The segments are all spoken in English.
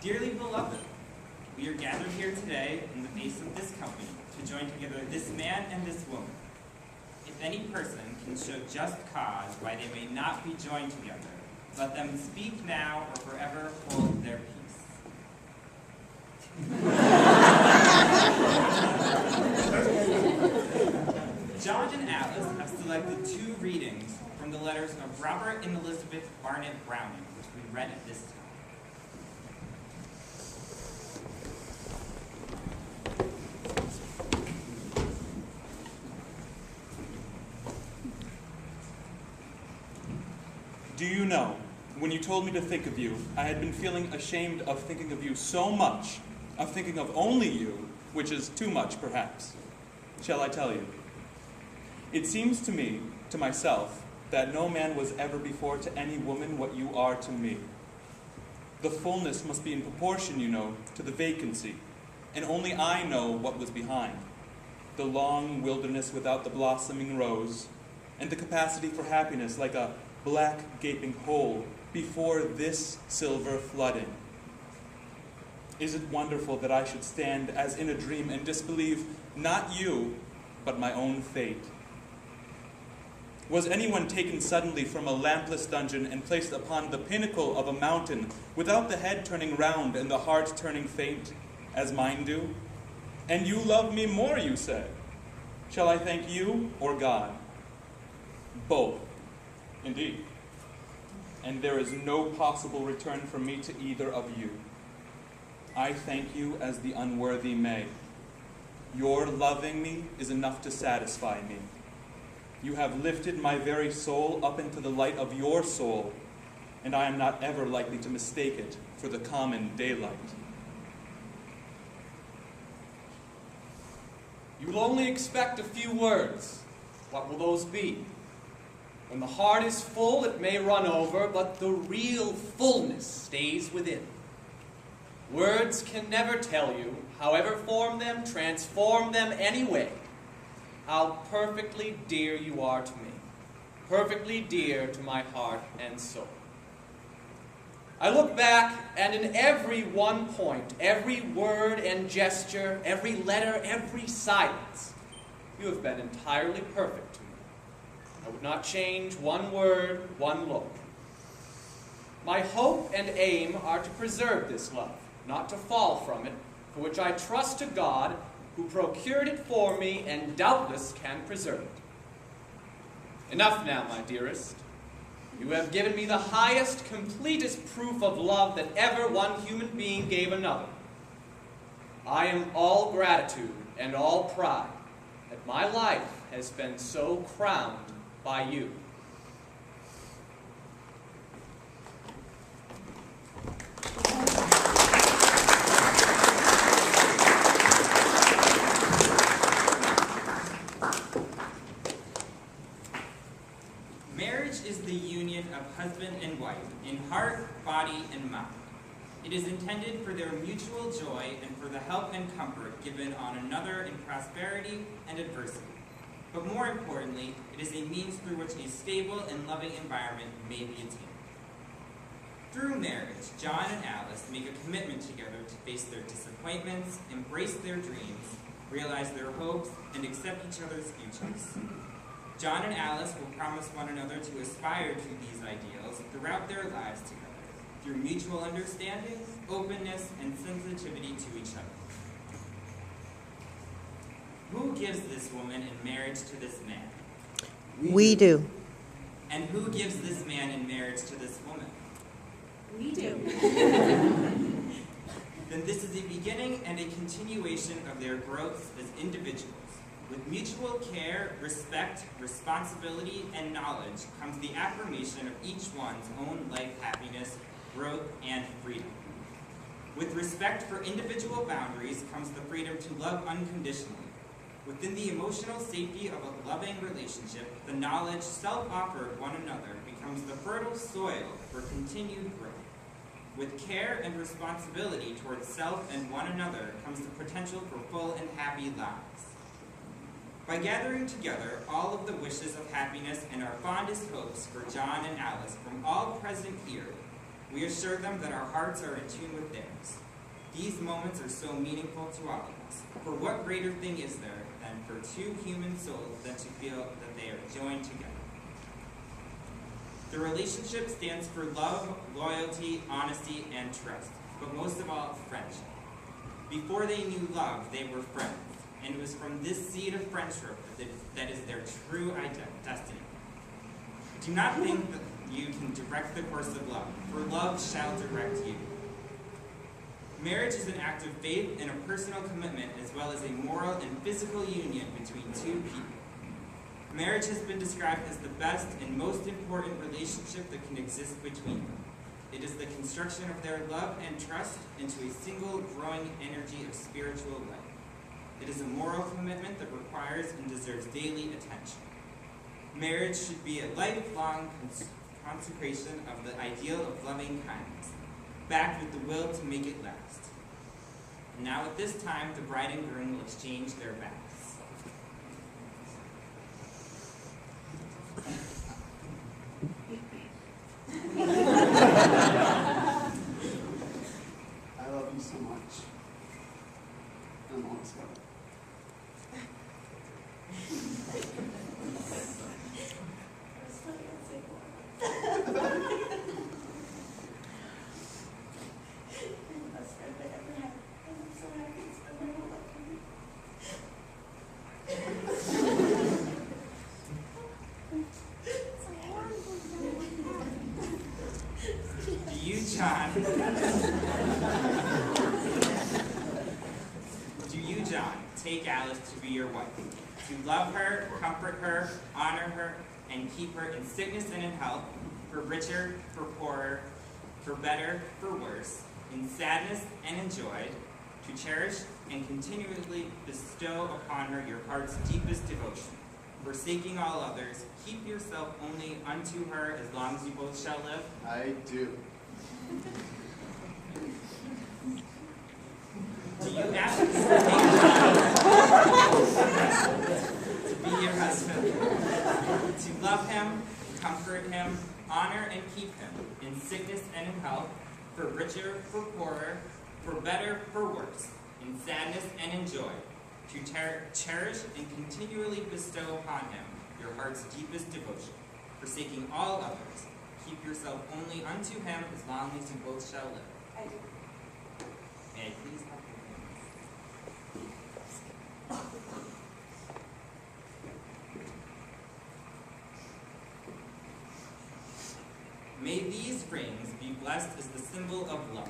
Dearly beloved, we are gathered here today in the face of this company to join together this man and this woman. If any person can show just cause why they may not be joined together, let them speak now or forever hold their peace. John and Alice have selected 2 readings from the letters of Robert and Elizabeth Barnett Browning, which we read at this time. Do you know, when you told me to think of you, I had been feeling ashamed of thinking of you so much, of thinking of only you, which is too much, perhaps. Shall I tell you? It seems to me, to myself, that no man was ever before to any woman what you are to me. The fullness must be in proportion, you know, to the vacancy, and only I know what was behind. The long wilderness without the blossoming rose, and the capacity for happiness like a black gaping hole before this silver flooding. Is it wonderful that I should stand as in a dream and disbelieve not you, but my own fate? Was anyone taken suddenly from a lampless dungeon and placed upon the pinnacle of a mountain without the head turning round and the heart turning faint, as mine do? And you love me more, you say. Shall I thank you or God? Both. Indeed. And there is no possible return from me to either of you. I thank you as the unworthy may. Your loving me is enough to satisfy me. You have lifted my very soul up into the light of your soul, and I am not ever likely to mistake it for the common daylight. You will only expect a few words. What will those be? When the heart is full, it may run over, but the real fullness stays within. Words can never tell you, however form them, transform them anyway, how perfectly dear you are to me, perfectly dear to my heart and soul. I look back, and in every one point, every word and gesture, every letter, every silence, you have been entirely perfect to me. I would not change one word, one look. My hope and aim are to preserve this love, not to fall from it, for which I trust to God, who procured it for me and doubtless can preserve it. Enough now, my dearest. You have given me the highest, completest proof of love that ever one human being gave another. I am all gratitude and all pride that my life has been so crowned by you. Marriage is the union of husband and wife in heart, body, and mind. It is intended for their mutual joy and for the help and comfort given on another in prosperity and adversity. But more importantly, it is a means through which a stable and loving environment may be attained. Through marriage, John and Alice make a commitment together to face their disappointments, embrace their dreams, realize their hopes, and accept each other's futures. John and Alice will promise one another to aspire to these ideals throughout their lives together, through mutual understanding, openness, and sensitivity to each other. Who gives this woman in marriage to this man? We do. And who gives this man in marriage to this woman? We do. Then this is a beginning and a continuation of their growth as individuals. With mutual care, respect, responsibility, and knowledge comes the affirmation of each one's own life happiness, growth, and freedom. With respect for individual boundaries comes the freedom to love unconditionally. Within the emotional safety of a loving relationship, the knowledge self-offered one another becomes the fertile soil for continued growth. With care and responsibility towards self and one another comes the potential for full and happy lives. By gathering together all of the wishes of happiness and our fondest hopes for John and Alice from all present here, we assure them that our hearts are in tune with theirs. These moments are so meaningful to all of us. For what greater thing is there than for two human souls than to feel that they are joined together? The relationship stands for love, loyalty, honesty, and trust, but most of all, friendship. Before they knew love, they were friends, and it was from this seed of friendship that is their true destiny. Do not think that you can direct the course of love, for love shall direct you. Marriage is an act of faith and a personal commitment, as well as a moral and physical union between two people. Marriage has been described as the best and most important relationship that can exist between them. It is the construction of their love and trust into a single growing energy of spiritual life. It is a moral commitment that requires and deserves daily attention. Marriage should be a lifelong consecration of the ideal of loving kindness, backed with the will to make it last. And now at this time, the bride and groom will exchange their vows. I love you so much. I'm almost got it. Take Alice to be your wife, to love her, comfort her, honor her, and keep her in sickness and in health, for richer, for poorer, for better, for worse, in sadness and in joy, to cherish and continually bestow upon her your heart's deepest devotion. Forsaking all others, keep yourself only unto her as long as you both shall live. I do. Do you ask to be your husband, to love him, comfort him, honor and keep him in sickness and in health, for richer, for poorer, for better, for worse, in sadness and in joy, to cherish and continually bestow upon him your heart's deepest devotion, forsaking all others, keep yourself only unto him as long as you both shall live. I do. May I please have your hands? May these rings be blessed as the symbol of love.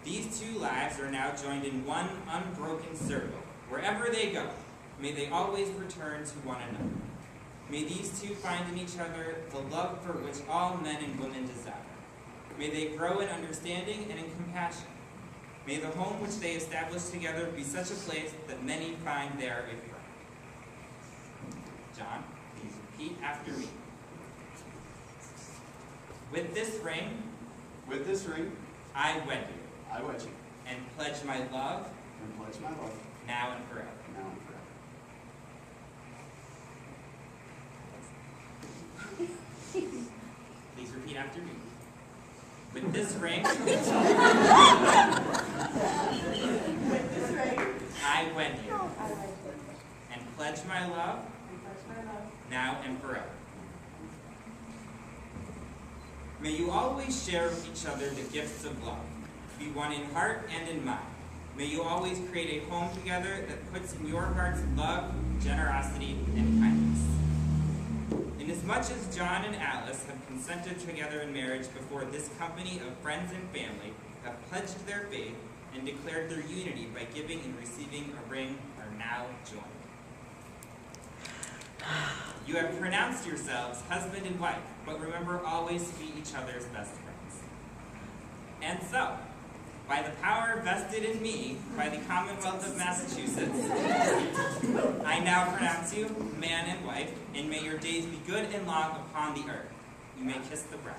These two lives are now joined in one unbroken circle. Wherever they go, may they always return to one another. May these two find in each other the love for which all men and women desire. May they grow in understanding and in compassion. May the home which they establish together be such a place that many find there a friend. John, please repeat after me. With this ring, I wed you, I wed you, and pledge my love, and pledge my love, now and forever. now and forever. Please repeat after me. With this ring, With this ring, I wed you, I wed you, and pledge my love, and pledge my love, now and forever. May you always share with each other the gifts of love. Be one in heart and in mind. May you always create a home together that puts in your hearts love, generosity, and kindness. Inasmuch as John and Alice have consented together in marriage before this company of friends and family, have pledged their faith, and declared their unity by giving and receiving a ring, are now joined. You have pronounced yourselves husband and wife, but remember always to be each other's best friends. And so, by the power vested in me by the Commonwealth of Massachusetts, I now pronounce you man and wife, and may your days be good and long upon the earth. You may kiss the bride.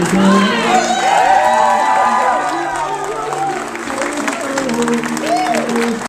Thank you.